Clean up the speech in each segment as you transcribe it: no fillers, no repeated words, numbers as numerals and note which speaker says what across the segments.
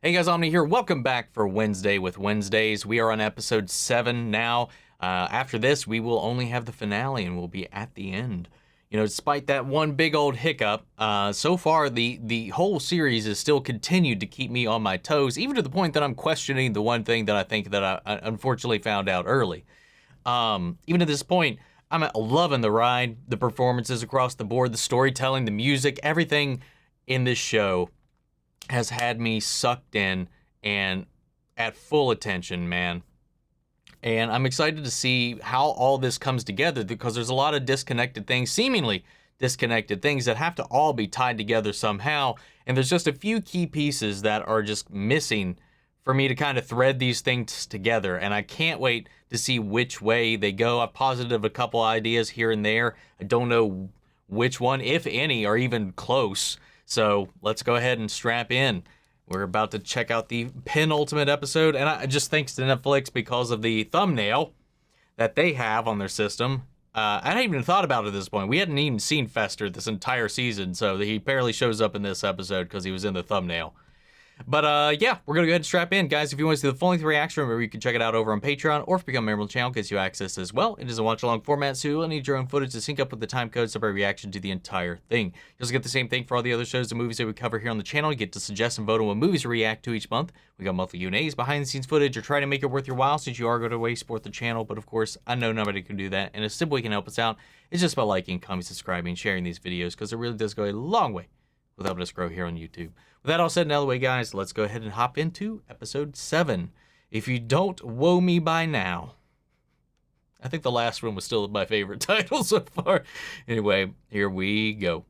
Speaker 1: Hey guys, Omni here. Welcome back for Wednesday with Wednesdays. We are on episode 7 now. After this, we will only have the finale and we'll be at the end. You know, despite that one big old hiccup, so far the whole series has still continued to keep me on my toes, even to the point that I'm questioning the one thing that I think that I unfortunately found out early. Even at this point, I'm loving the ride, the performances across the board, the storytelling, the music, everything in this show has had me sucked in and at full attention, man. And I'm excited to see how all this comes together because there's a lot of disconnected things, seemingly disconnected things that have to all be tied together somehow. And there's just a few key pieces that are just missing for me to kind of thread these things together. And I can't wait to see which way they go. I've posited a couple ideas here and there. I don't know which one, if any, are even close. So let's go ahead and strap in. We're about to check out the penultimate episode, and I just thanks to Netflix because of the thumbnail that they have on their system. I hadn't even thought about it at this point. We hadn't even seen Fester this entire season, so he barely shows up in this episode because he was in the thumbnail. But yeah, we're gonna go ahead and strap in, guys. If you want to see the full-length reaction, remember you can check it out over on Patreon, or if you become a member of the channel, it gives you access as well. It is a watch-along format, so you'll need your own footage to sync up with the time codes of our reaction to the entire thing. You also get the same thing for all the other shows and movies that we cover here on the channel. You get to suggest and vote on what movies to react to each month. We got monthly Q&As, behind-the-scenes footage, or try to make it worth your while since you are going to support the channel. But of course, I know nobody can do that, and a simple way you can help us out is just by liking, commenting, subscribing, sharing these videos, because it really does go a long way with helping us grow here on YouTube. With that all said and out of the way, guys, let's go ahead and hop into episode 7. If you don't woe me by now. I think the last one was still my favorite title so far. Anyway, here we go.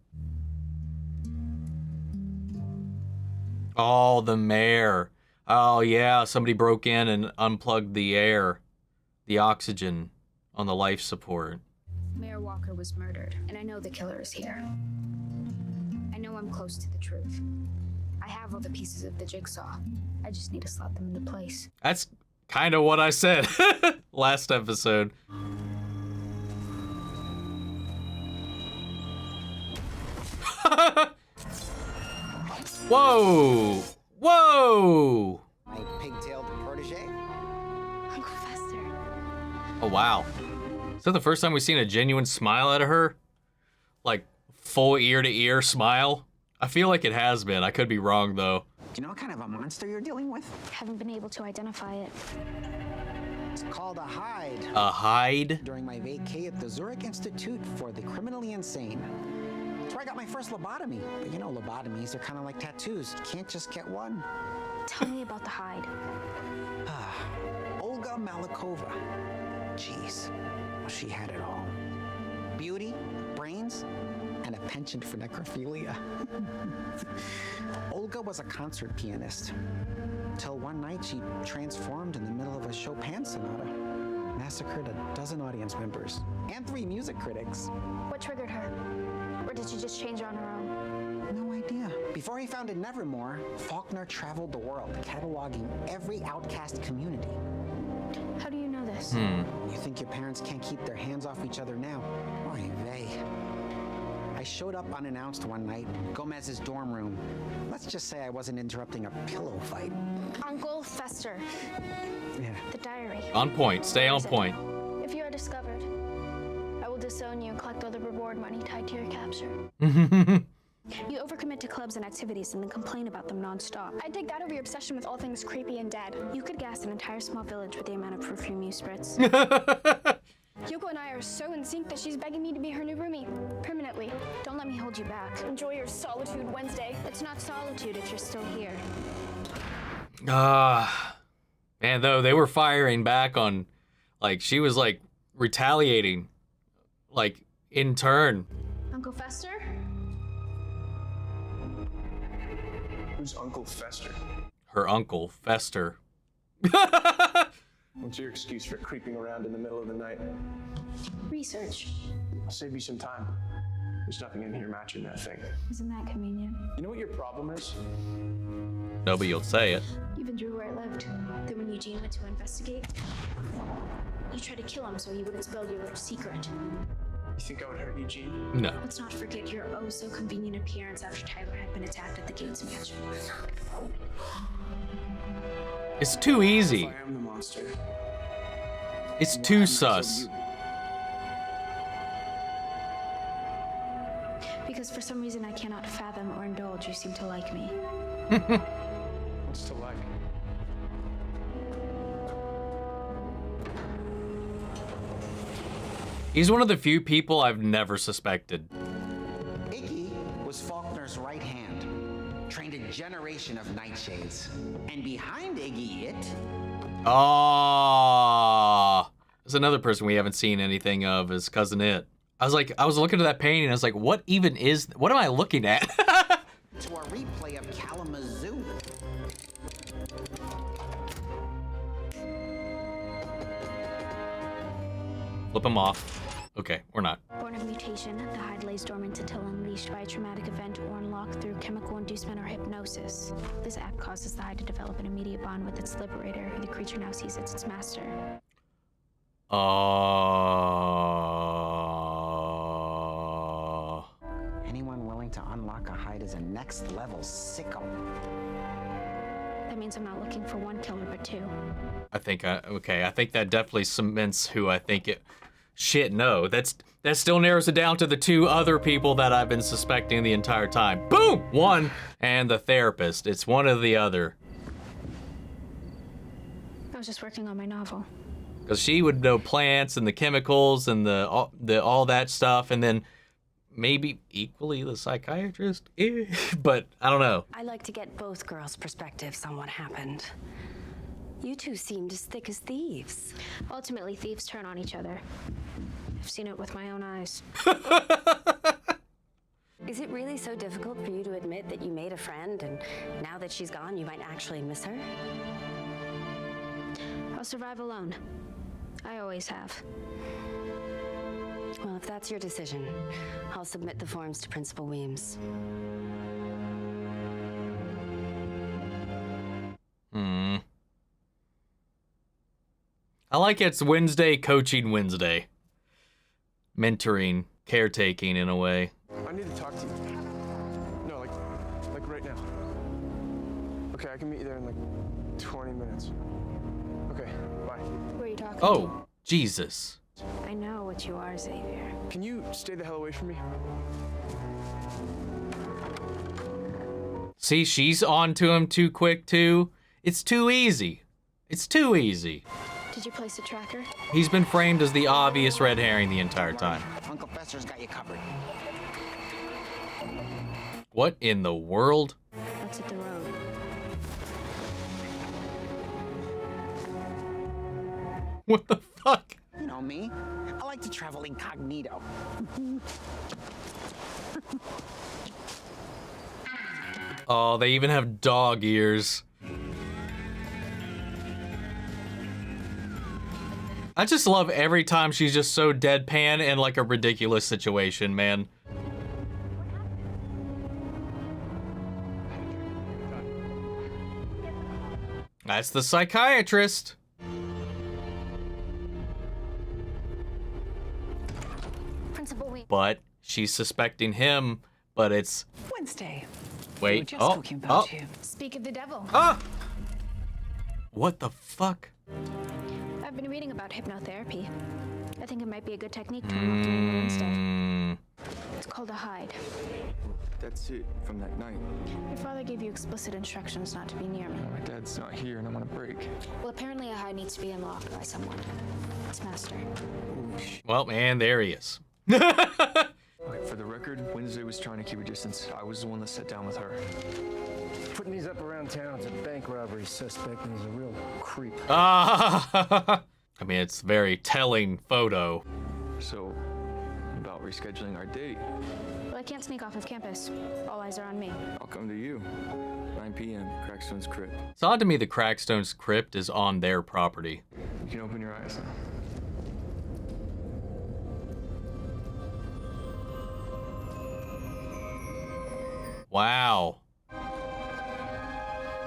Speaker 1: Oh, the mayor. Oh, yeah, somebody broke in and unplugged the air, the oxygen on the life support.
Speaker 2: Mayor Walker was murdered, and I know the killer is here. I know I'm close to the truth. I have all the pieces of the jigsaw. I just need to slot them into place.
Speaker 1: That's kind of what I said last episode. Whoa! Whoa!
Speaker 3: My pigtailed protege?
Speaker 2: Uncle Fester.
Speaker 1: Oh, wow. Is that the first time we've seen a genuine smile out of her? Like, full ear-to-ear smile? I feel like it has been. I could be wrong, though.
Speaker 3: Do you know what kind of a monster you're dealing with?
Speaker 2: Haven't been able to identify it.
Speaker 3: It's called a hide.
Speaker 1: A hide?
Speaker 3: During my vacay at the Zurich Institute for the Criminally Insane. That's where I got my first lobotomy. But you know, lobotomies are kind of like tattoos. You can't just get one.
Speaker 2: Tell me about the hide.
Speaker 3: Olga Malikova. Jeez. Well, she had it all. Beauty, brains, and a penchant for necrophilia. Olga was a concert pianist. Till one night she transformed in the middle of a Chopin sonata. Massacred a dozen audience members and 3 music critics.
Speaker 2: What triggered her? Or did she just change on her own?
Speaker 3: No idea. Before he founded Nevermore, Faulkner traveled the world, cataloging every outcast community.
Speaker 2: How do you know this?
Speaker 3: You think your parents can't keep their hands off each other now? Oy vey. I showed up unannounced one night, Gomez's dorm room. Let's just say I wasn't interrupting a pillow fight.
Speaker 2: Uncle Fester.
Speaker 3: Yeah.
Speaker 2: The diary.
Speaker 1: On point. Stay on point.
Speaker 2: If you are discovered, I will disown you and collect all the reward money tied to your capture. You overcommit to clubs and activities and then complain about them nonstop.
Speaker 4: I'd take that over your obsession with all things creepy and dead.
Speaker 2: You could gas an entire small village with the amount of perfume you spritz.
Speaker 4: Yoko and I are so in sync that she's begging me to be her new roomie. Permanently.
Speaker 2: Don't let me hold you back.
Speaker 4: Enjoy your solitude, Wednesday.
Speaker 2: It's not solitude if you're still here.
Speaker 1: Man, though, they were firing back on, like, she was, like, retaliating, like, in turn.
Speaker 2: Uncle Fester?
Speaker 5: Who's Uncle Fester?
Speaker 1: Her uncle, Fester.
Speaker 5: What's your excuse for creeping around in the middle of the night?
Speaker 2: Research.
Speaker 5: I'll save you some time. There's nothing in here matching that thing.
Speaker 2: Isn't that convenient?
Speaker 5: You know what your problem is?
Speaker 1: No, but you'll say it.
Speaker 2: You even drew where I lived. Then when Eugene went to investigate, you tried to kill him so he wouldn't spill your little secret.
Speaker 5: You think I would hurt Eugene?
Speaker 1: No.
Speaker 2: Let's not forget your oh so convenient appearance after Tyler had been attacked at the Gates mansion.
Speaker 1: It's too easy.
Speaker 5: If I am the monster,
Speaker 1: It's
Speaker 5: why
Speaker 1: too
Speaker 5: am I so
Speaker 1: sus.
Speaker 5: you?
Speaker 2: Because for some reason I cannot fathom or indulge you seem to like me.
Speaker 5: What's to like?
Speaker 1: He's one of the few people I've never suspected.
Speaker 3: Iggy was Faulkner's right hand, trained a generation of nightshades. And behind Iggy,
Speaker 1: Oh, there's another person we haven't seen anything of, is Cousin It. I was looking at that painting and I was like, what am I looking at?
Speaker 3: to a replay of Kalamazoo.
Speaker 1: Flip him off. Okay, we're not.
Speaker 2: Born of mutation, the hide lays dormant until unleashed by a traumatic event or unlocked through chemical inducement or hypnosis. This act causes the hide to develop an immediate bond with its liberator, who the creature now sees as its master.
Speaker 3: Anyone willing to unlock a hide is a next level sicko.
Speaker 2: That means I'm not looking for one killer, but two.
Speaker 1: I think that definitely cements who I think it. Shit, no, that still narrows it down to the two other people that I've been suspecting the entire time. Boom, one, and the therapist. It's one or the other.
Speaker 2: I was just working on my novel.
Speaker 1: Because she would know plants and the chemicals and the all that stuff, and then maybe equally the psychiatrist. But I don't know.
Speaker 6: I like to get both girls' perspectives on what happened. You two seemed as thick as thieves.
Speaker 2: Ultimately, thieves turn on each other. I've seen it with my own eyes.
Speaker 6: Is it really so difficult for you to admit that you made a friend, and now that she's gone, you might actually miss her?
Speaker 2: I'll survive alone. I always have.
Speaker 6: Well, if that's your decision, I'll submit the forms to Principal Weems.
Speaker 1: I like it's Wednesday coaching Wednesday. Mentoring, caretaking in a way.
Speaker 5: I need to talk to you. No, like right now. Okay, I can meet you there in like 20 minutes. Okay, bye.
Speaker 2: Who are you talking
Speaker 1: Oh, Jesus.
Speaker 2: to? I know what you are, Xavier.
Speaker 5: Can you stay the hell away from me?
Speaker 1: See, she's on to him too quick too. It's too easy. It's too easy.
Speaker 2: Did you place a tracker?
Speaker 1: He's been framed as the obvious red herring the entire time.
Speaker 3: Uncle Fester's got you covered.
Speaker 1: What in the world?
Speaker 2: Let's hit the road.
Speaker 1: What the fuck?
Speaker 3: You know me. I like to travel incognito.
Speaker 1: Oh, they even have dog ears. I just love every time she's just so deadpan in like a ridiculous situation, man. That's the psychiatrist.
Speaker 2: Principal Weems.
Speaker 1: But she's suspecting him, but it's...
Speaker 7: Wednesday.
Speaker 1: Wait,
Speaker 7: We were just talking
Speaker 1: oh.
Speaker 7: about you.
Speaker 2: Speak of the devil.
Speaker 1: Ah! What the fuck?
Speaker 2: I've been reading about hypnotherapy. I think it might be a good technique to unlock me Wednesday. It's called a hide.
Speaker 8: That's it from that night.
Speaker 2: Your father gave you explicit instructions not to be near me.
Speaker 8: My dad's not here and I'm on a break.
Speaker 2: Well, apparently a hide needs to be unlocked by someone. Its master.
Speaker 1: Well, and there he is.
Speaker 8: Okay, for the record, Wednesday was trying to keep a distance. I was the one that sat down with her.
Speaker 9: Putting these up around town is a bank robbery suspect and he's a real creep.
Speaker 1: Ah! I mean, it's a very telling photo.
Speaker 8: So, about rescheduling our date.
Speaker 2: Well, I can't sneak off of campus. All eyes are on me.
Speaker 8: I'll come to you. 9 p.m., Crackstone's crypt.
Speaker 1: It's odd to me the Crackstone's crypt is on their property.
Speaker 8: You can open your eyes now.
Speaker 1: Wow.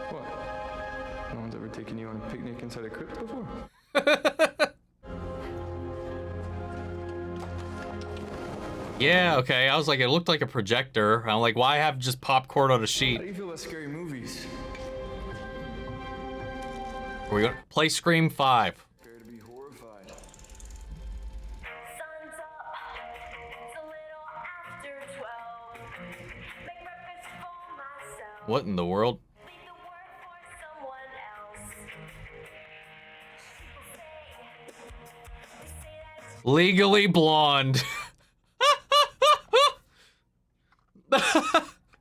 Speaker 8: What? No one's ever taken you on a picnic inside a crypt before?
Speaker 1: Yeah, okay. I was like, it looked like a projector. I'm like, why have just popcorn on a
Speaker 8: How
Speaker 1: sheet?
Speaker 8: do you feel about scary movies?
Speaker 1: Are we gonna play Scream 5?
Speaker 8: Prepare to be horrified.
Speaker 7: Sun's up, it's a little after 12. Make breakfast for myself.
Speaker 1: What in the world?
Speaker 7: Leave the work for someone else. They say that it's
Speaker 1: Legally Blonde.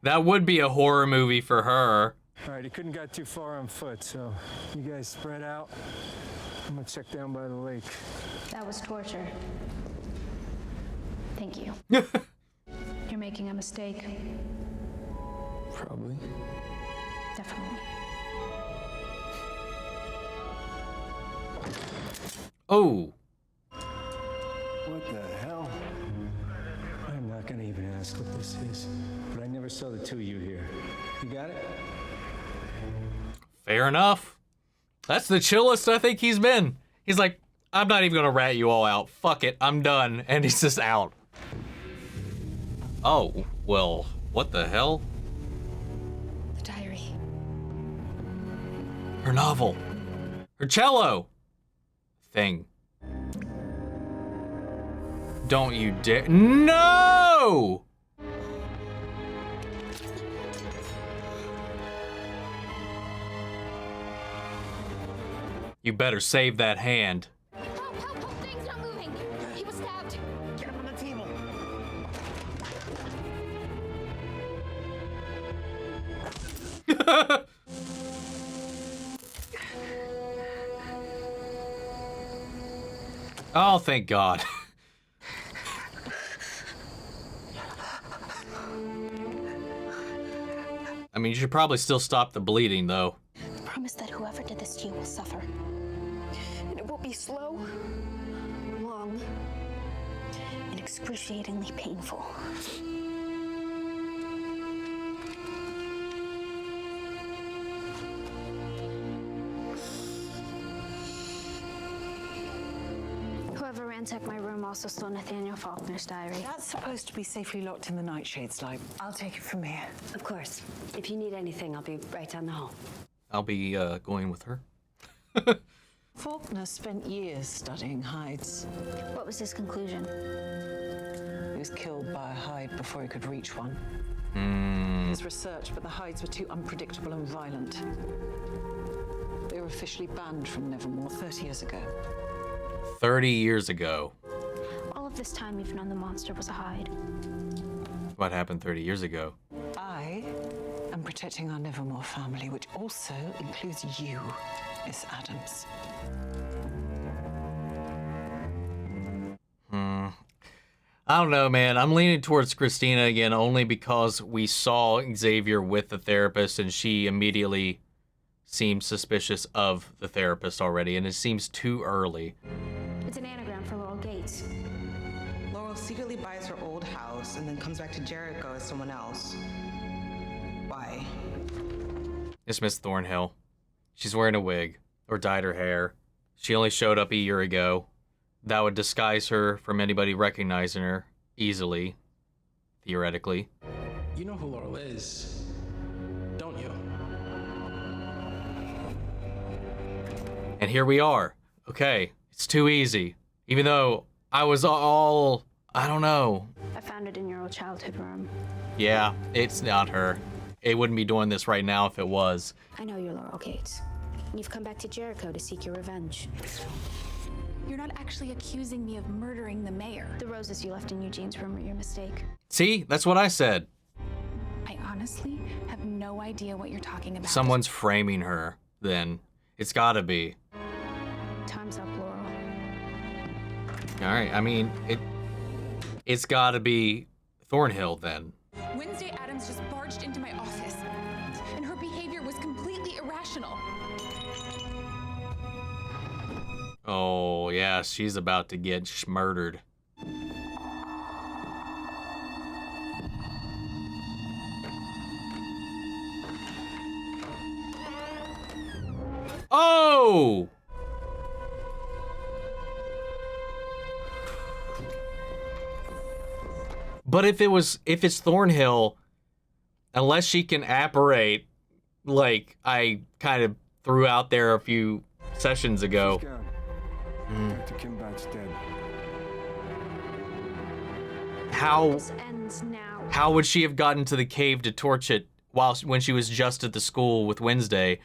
Speaker 1: That would be a horror movie for her.
Speaker 9: All right, he couldn't got too far on foot, so you guys spread out. I'm gonna check down by the lake.
Speaker 2: That was torture. Thank you. You're making a mistake.
Speaker 8: Probably.
Speaker 2: Definitely.
Speaker 1: Oh.
Speaker 9: What the hell? I'm not gonna even ask what this is, but I never saw the two of you here. You got it?
Speaker 1: Fair enough. That's the chillest I think he's been. He's like, I'm not even gonna rat you all out. Fuck it, I'm done. And he's just out. Oh, well, what the hell?
Speaker 6: The diary.
Speaker 1: Her novel. Her cello. Thing. Don't you dare. No! You better save that hand.
Speaker 4: Help, help, help, things not moving. He was stabbed.
Speaker 3: Get him on the table.
Speaker 1: Oh, thank God. I mean, you should probably still stop the bleeding, though.
Speaker 6: Promise that whoever did this to you will suffer. And it will be slow, long, and excruciatingly painful.
Speaker 2: Whoever ransacked my room also stole Nathaniel Faulkner's diary.
Speaker 10: That's supposed to be safely locked in the nightshade slide. I'll take it from here.
Speaker 6: Of course. If you need anything, I'll be right down the hall.
Speaker 1: I'll be going with her.
Speaker 10: Faulkner spent years studying hides.
Speaker 2: What was his conclusion?
Speaker 10: He was killed by a hide before he could reach one. His research, but the hides were too unpredictable and violent. They were officially banned from Nevermore 30 years ago.
Speaker 1: 30 years ago.
Speaker 2: All of this time you've known the monster was a hide.
Speaker 1: What happened 30 years ago?
Speaker 10: I am protecting our Nevermore family, which also includes you, Miss Addams.
Speaker 1: I don't know, man. I'm leaning towards Christina again only because we saw Xavier with the therapist and she immediately seemed suspicious of the therapist already, and it seems too early.
Speaker 2: It's an anagram for Laurel Gates.
Speaker 11: Laurel secretly buys her old house and then comes back to Jericho as someone else. Why?
Speaker 1: It's Miss Thornhill. She's wearing a wig, or dyed her hair. She only showed up a year ago. That would disguise her from anybody recognizing her easily, theoretically.
Speaker 12: You know who Laurel is, don't you?
Speaker 1: And here we are. Okay, it's too easy. Even though I was all, I don't know.
Speaker 2: I found it in your old childhood room.
Speaker 1: Yeah, it's not her. It wouldn't be doing this right now if it was.
Speaker 2: I know you're Laurel Gates. And you've come back to Jericho to seek your revenge.
Speaker 4: You're not actually accusing me of murdering the mayor.
Speaker 2: The roses you left in Eugene's room were your mistake.
Speaker 1: See, that's what I said.
Speaker 4: I honestly have no idea what you're talking about.
Speaker 1: Someone's framing her, then. It's gotta be.
Speaker 2: Time's up, Laurel.
Speaker 1: Alright, I mean, it's gotta be Thornhill, then.
Speaker 4: Wednesday Addams just barged into my office, and her behavior was completely irrational.
Speaker 1: Oh, yeah, she's about to get murdered. Oh! But if it's Thornhill, unless she can apparate, like I kind of threw out there a few sessions ago.
Speaker 5: She's gone. Dr. Kimbat's dead.
Speaker 1: How
Speaker 2: This ends now.
Speaker 1: how would she have gotten to the cave to torch it when she was just at the school with Wednesday?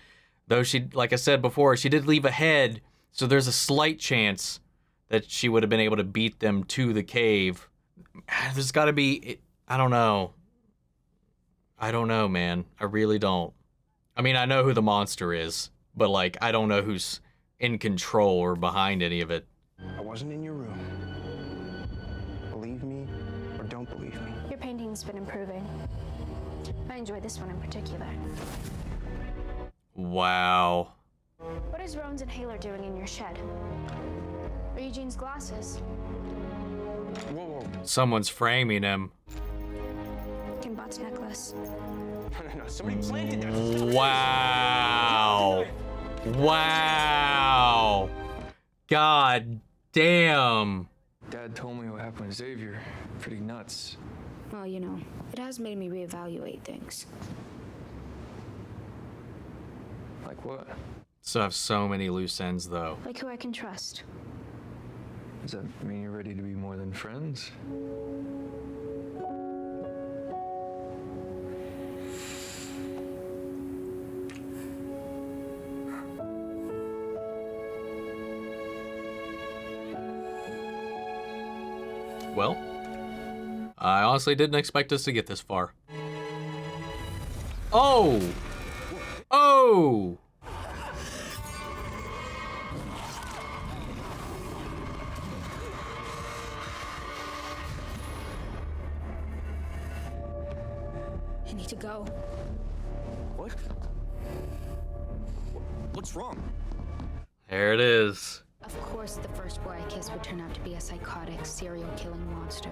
Speaker 1: Though she, like I said before, she did leave a head, so there's a slight chance that she would have been able to beat them to the cave. There's got to be, I don't know. I don't know, man. I really don't. I mean, I know who the monster is, but like, I don't know who's in control or behind any of it.
Speaker 5: I wasn't in your room. Believe me or don't believe me.
Speaker 2: Your painting's been improving. I enjoy this one in particular.
Speaker 1: Wow.
Speaker 2: What is Roan's inhaler doing in your shed? Or Eugene's glasses?
Speaker 5: Whoa, whoa.
Speaker 1: Someone's framing him.
Speaker 2: Kimbot's necklace.
Speaker 5: No, somebody planted that.
Speaker 1: Wow. Wow. God damn.
Speaker 8: Dad told me what happened to Xavier. Pretty nuts.
Speaker 2: Well, you know, it has made me reevaluate things.
Speaker 8: Like what?
Speaker 1: So I have so many loose ends, though.
Speaker 2: Like who I can trust.
Speaker 8: Does that mean you're ready to be more than friends?
Speaker 1: Well, I honestly didn't expect us to get this far. Oh! Oh!
Speaker 2: I need to go.
Speaker 13: What? What's wrong?
Speaker 1: There it is.
Speaker 2: Of course, the first boy I kiss would turn out to be a psychotic, serial-killing monster.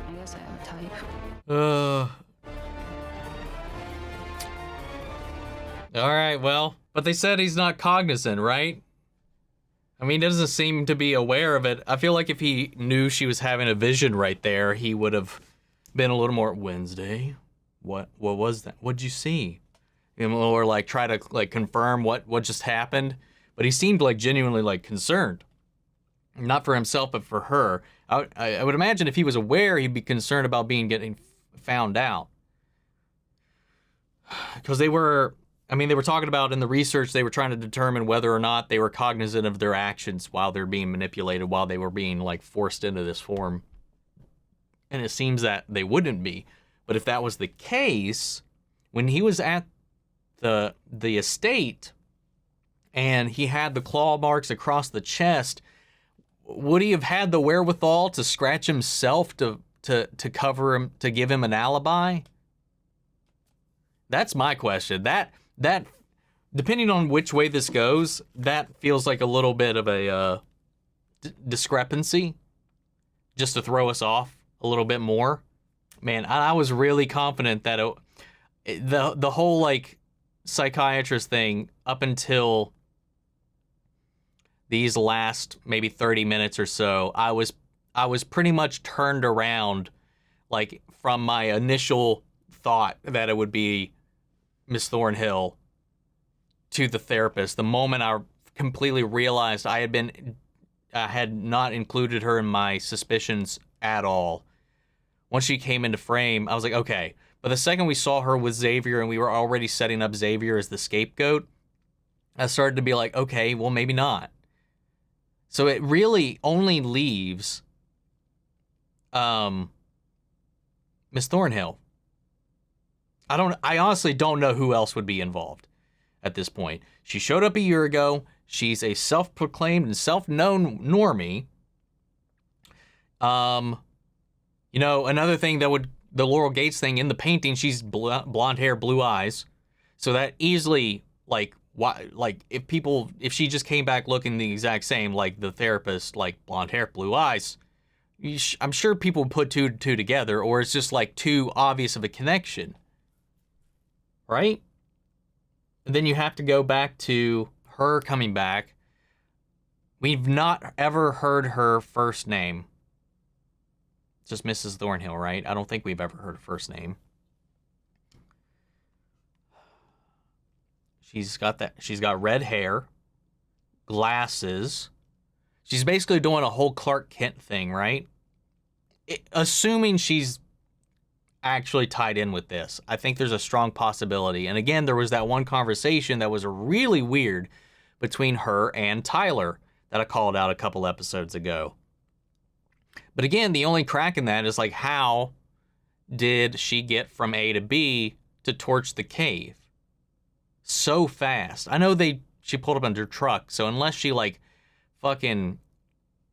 Speaker 2: I guess I have a type.
Speaker 1: Alright, well. But they said he's not cognizant, right? I mean, he doesn't seem to be aware of it. I feel like if he knew she was having a vision right there, he would have been a little more, Wednesday? What was that? What'd you see? Or like try to like confirm what just happened. But he seemed like genuinely like concerned. Not for himself, but for her. I would imagine if he was aware, he'd be concerned about getting found out. Because they were talking about in the research, they were trying to determine whether or not they were cognizant of their actions while they're being manipulated, while they were being like forced into this form. And it seems that they wouldn't be. But if that was the case, when he was at the estate and he had the claw marks across the chest, would he have had the wherewithal to scratch himself to cover him, to give him an alibi? That's my question. That depending on which way this goes, that feels like a little bit of a discrepancy, just to throw us off a little bit more. Man, I was really confident that the whole like psychiatrist thing up until these last maybe 30 minutes or so, I was pretty much turned around, like from my initial thought that it would be Miss Thornhill to the therapist. The moment I completely realized I had not included her in my suspicions at all. Once she came into frame, I was like, okay. But the second we saw her with Xavier and we were already setting up Xavier as the scapegoat, I started to be like, okay, well, maybe not. So it really only leaves Miss Thornhill. I honestly don't know who else would be involved at this point. She showed up a year ago. She's a self-proclaimed and self-known normie. You know, another thing the Laurel Gates thing in the painting, she's blonde hair, blue eyes. So that easily, if she just came back looking the exact same, like the therapist, like blonde hair, blue eyes, I'm sure people would put two together, or it's just like too obvious of a connection. Right? And then you have to go back to her coming back. We've not ever heard her first name. It's just Mrs. Thornhill, right? I don't think we've ever heard her first name. She's got red hair, glasses. She's basically doing a whole Clark Kent thing, right? Assuming she's actually tied in with this, I think there's a strong possibility. And again, there was that one conversation that was really weird between her and Tyler that I called out a couple episodes ago. But again, the only crack in that is like, how did she get from A to B to torch the cave so fast? I know she pulled up under her truck, so unless she like fucking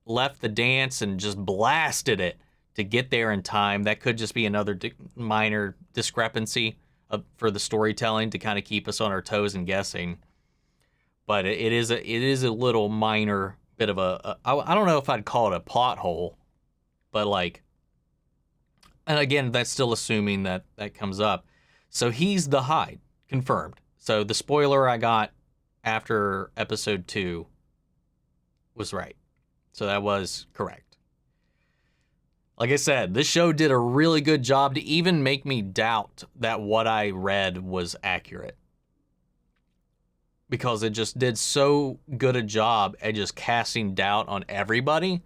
Speaker 1: left the dance and just blasted it to get there in time, that could just be another minor discrepancy for the storytelling to kind of keep us on our toes and guessing. But it is a little minor bit of I don't know if I'd call it a plot hole, but like, and again, that's still assuming that comes up. So he's the Hyde, confirmed. So the spoiler I got after episode 2 was right. So that was correct. Like I said, this show did a really good job to even make me doubt that what I read was accurate. Because it just did so good a job at just casting doubt on everybody.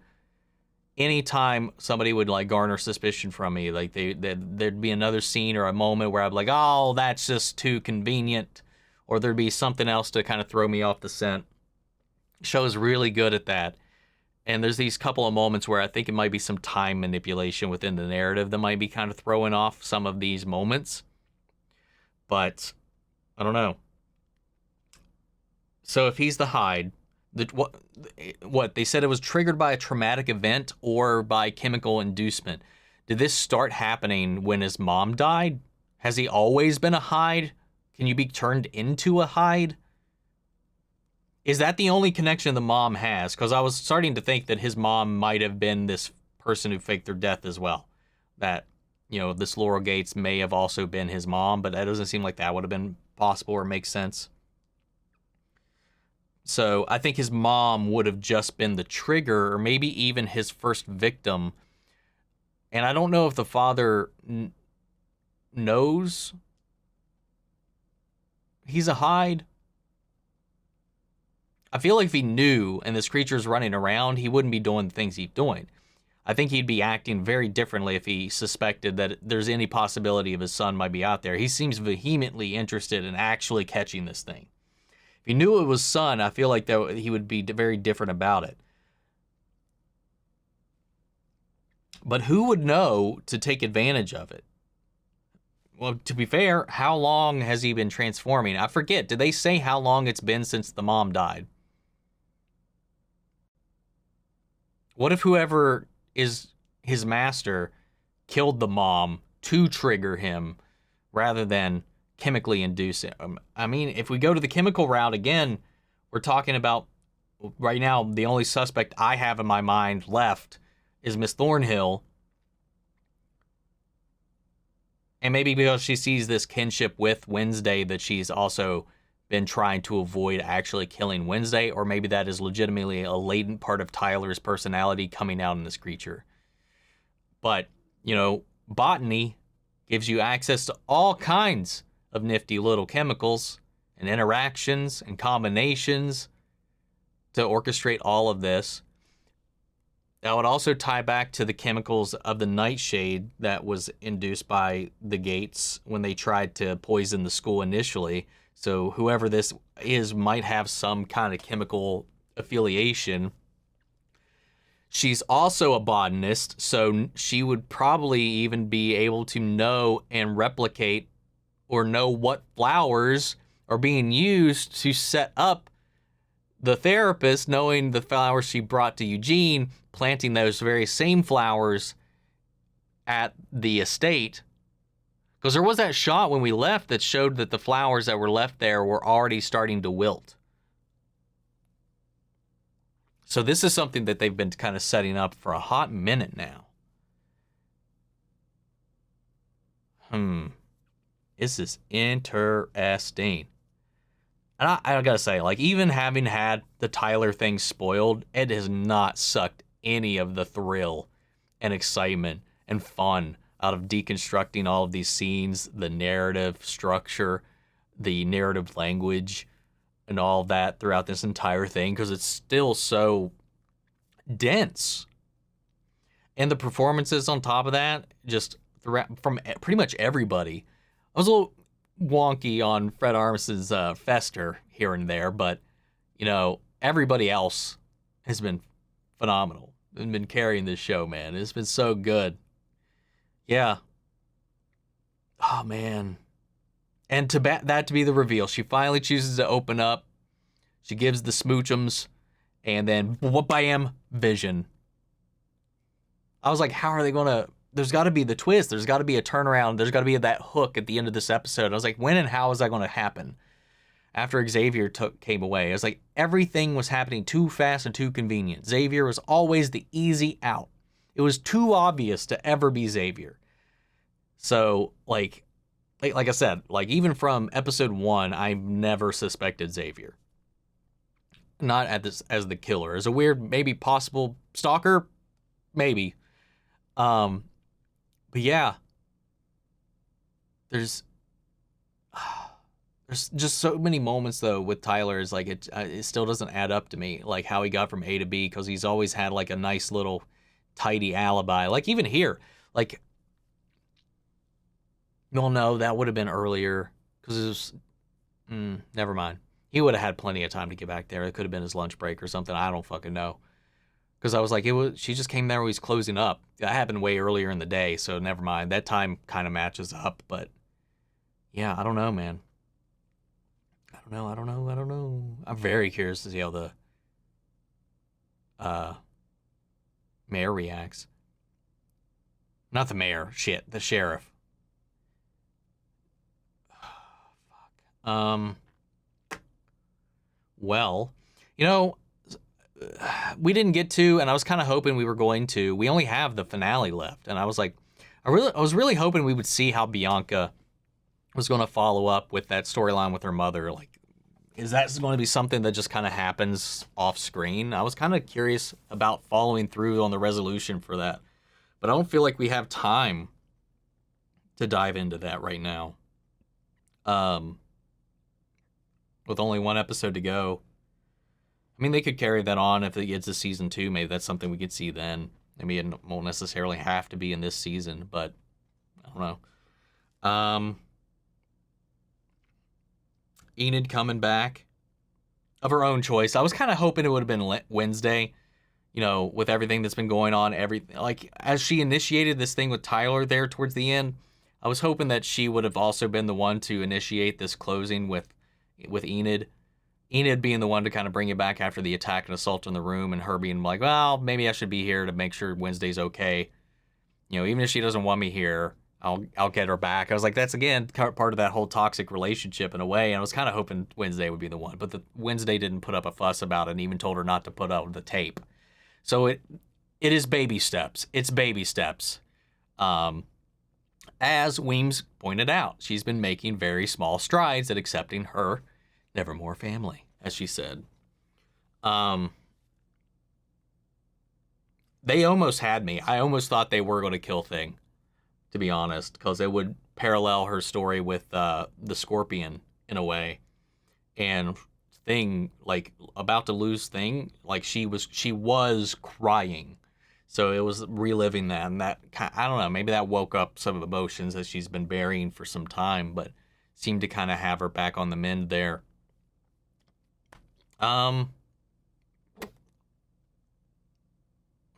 Speaker 1: Anytime somebody would like garner suspicion from me, like there'd be another scene or a moment where I'd be like, oh, that's just too convenient. Or there'd be something else to kind of throw me off the scent. The show is really good at that. And there's these couple of moments where I think it might be some time manipulation within the narrative that might be kind of throwing off some of these moments. But I don't know. So if he's the Hyde, what they said, it was triggered by a traumatic event or by chemical inducement. Did this start happening when his mom died? Has he always been a Hyde? Can you be turned into a Hyde? Is that the only connection the mom has? Because I was starting to think that his mom might have been this person who faked their death as well. That, you know, this Laurel Gates may have also been his mom, but that doesn't seem like that would have been possible or make sense. So I think his mom would have just been the trigger, or maybe even his first victim. And I don't know if the father knows he's a Hyde. I feel like if he knew and this creature's running around, he wouldn't be doing the things he's doing. I think he'd be acting very differently if he suspected that there's any possibility of his son might be out there. He seems vehemently interested in actually catching this thing. If he knew it was son, I feel like that he would be very different about it. But who would know to take advantage of it? Well, to be fair, how long has he been transforming? I forget. Did they say how long it's been since the mom died? What if whoever is his master killed the mom to trigger him rather than chemically induce it? I mean, if we go to the chemical route again, we're talking about right now, the only suspect I have in my mind left is Miss Thornhill. And maybe because she sees this kinship with Wednesday that she's also been trying to avoid actually killing Wednesday, or maybe that is legitimately a latent part of Tyler's personality coming out in this creature. But, you know, botany gives you access to all kinds of nifty little chemicals and interactions and combinations to orchestrate all of this. That would also tie back to the chemicals of the nightshade that was induced by the Gates when they tried to poison the school initially. So whoever this is might have some kind of chemical affiliation. She's also a botanist, so she would probably even be able to know and replicate or know what flowers are being used to set up the therapist, knowing the flowers she brought to Eugene, planting those very same flowers at the estate. Because there was that shot when we left that showed that the flowers that were left there were already starting to wilt. So this is something that they've been kind of setting up for a hot minute now. This is interesting. And I gotta say, like, even having had the Tyler thing spoiled, it has not sucked any of the thrill and excitement and fun out of deconstructing all of these scenes, the narrative structure, the narrative language and all that throughout this entire thing, because it's still so dense. And the performances on top of that, just throughout, from pretty much everybody. I was a little wonky on Fred Armisen's Fester here and there, but, you know, everybody else has been phenomenal and been carrying this show, man. It's been so good. Yeah. Oh, man. And that to be the reveal. She finally chooses to open up. She gives the smoochums, and then, bam, vision. I was like, how are they going to... There's got to be the twist. There's got to be a turnaround. There's got to be that hook at the end of this episode. I was like, when and how is that going to happen? After Xavier came away, I was like, everything was happening too fast and too convenient. Xavier was always the easy out. It was too obvious to ever be Xavier. So, like I said, like even from episode 1, I never suspected Xavier. Not as the killer. As a weird, maybe possible stalker, maybe. But yeah, there's just so many moments though with Tyler. Is like it still doesn't add up to me, like how he got from A to B, because he's always had like a nice little tidy alibi. Like even here, like, well, no, that would have been earlier because it was. Never mind. He would have had plenty of time to get back there. It could have been his lunch break or something. I don't fucking know. Because I was like, she just came there when he was closing up. That happened way earlier in the day, so never mind. That time kind of matches up, but yeah, I don't know, man. I don't know. I'm very curious to see how the mayor reacts. Not the mayor, shit, the sheriff. Well, you know, we didn't get to, and I was kind of hoping we were going to. We only have the finale left, and I was like, I was really hoping we would see how Bianca was going to follow up with that storyline with her mother. Like, is that going to be something that just kind of happens off screen? I was kind of curious about following through on the resolution for that, but I don't feel like we have time to dive into that right now. With only one episode to go. I mean, they could carry that on if it gets to season 2. Maybe that's something we could see then. Maybe it won't necessarily have to be in this season, but I don't know. Enid coming back of her own choice. I was kind of hoping it would have been Wednesday, you know, with everything that's been going on. Like, as she initiated this thing with Tyler there towards the end, I was hoping that she would have also been the one to initiate this closing with Enid. Enid being the one to kind of bring it back after the attack and assault in the room, and her being like, well, maybe I should be here to make sure Wednesday's okay. You know, even if she doesn't want me here, I'll get her back. I was like, that's again part of that whole toxic relationship in a way. And I was kind of hoping Wednesday would be the one, but Wednesday didn't put up a fuss about it and even told her not to put out the tape. So it is baby steps. It's baby steps. As Weems pointed out, she's been making very small strides at accepting her Nevermore family, as she said. They almost had me. I almost thought they were going to kill Thing, to be honest, because it would parallel her story with the Scorpion in a way. And Thing, like, about to lose Thing, like, she was crying. So it was reliving that, and that, I don't know, maybe that woke up some emotions that she's been burying for some time, but seemed to kind of have her back on the mend there. I'm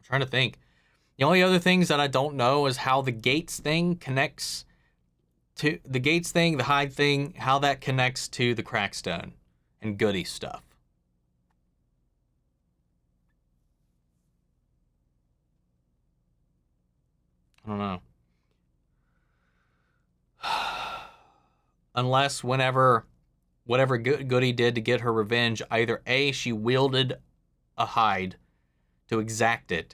Speaker 1: trying to think. The only other things that I don't know is how the Gates thing connects to the Gates thing, the Hyde thing, how that connects to the Crackstone and Goody stuff. I don't know. Unless whatever Goody did to get her revenge, either A, she wielded a Hyde to exact it,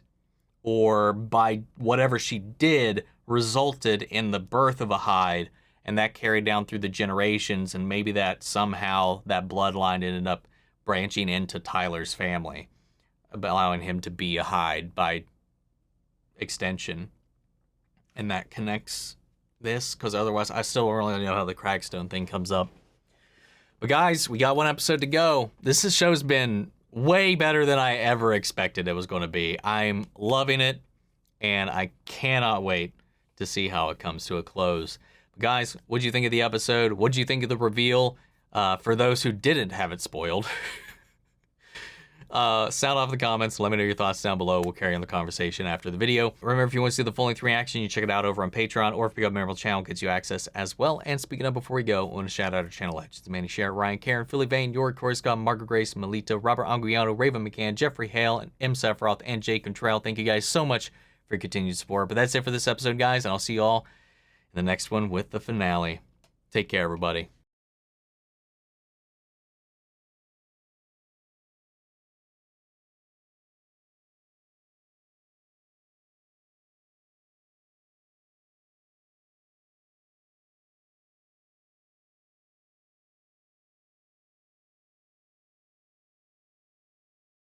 Speaker 1: or by whatever she did resulted in the birth of a Hyde, and that carried down through the generations, and maybe that somehow that bloodline ended up branching into Tyler's family, allowing him to be a Hyde by extension. And that connects this, because otherwise I still don't really know how the Crackstone thing comes up. But guys, we got one episode to go. This show's been way better than I ever expected it was going to be. I'm loving it, and I cannot wait to see how it comes to a close. But guys, what did you think of the episode? What did you think of the reveal? For those who didn't have it spoiled, sound off in the comments. Let me know your thoughts down below. We'll carry on the conversation after the video. Remember, if you want to see the full-length reaction, you check it out over on Patreon, or if you become a member of the channel, gets you access as well. And speaking of, before we go, I want to shout out our channel legends: Manny Share, Ryan, Karen, Philly Vane, York, Corey Scott, Margaret Grace, Melita, Robert Anguiano, Raven McCann, Jeffrey Hale, and M. Sephiroth, and Jake Contrell. Thank you guys so much for your continued support. But that's it for this episode, guys, and I'll see you all in the next one with the finale. Take care, everybody.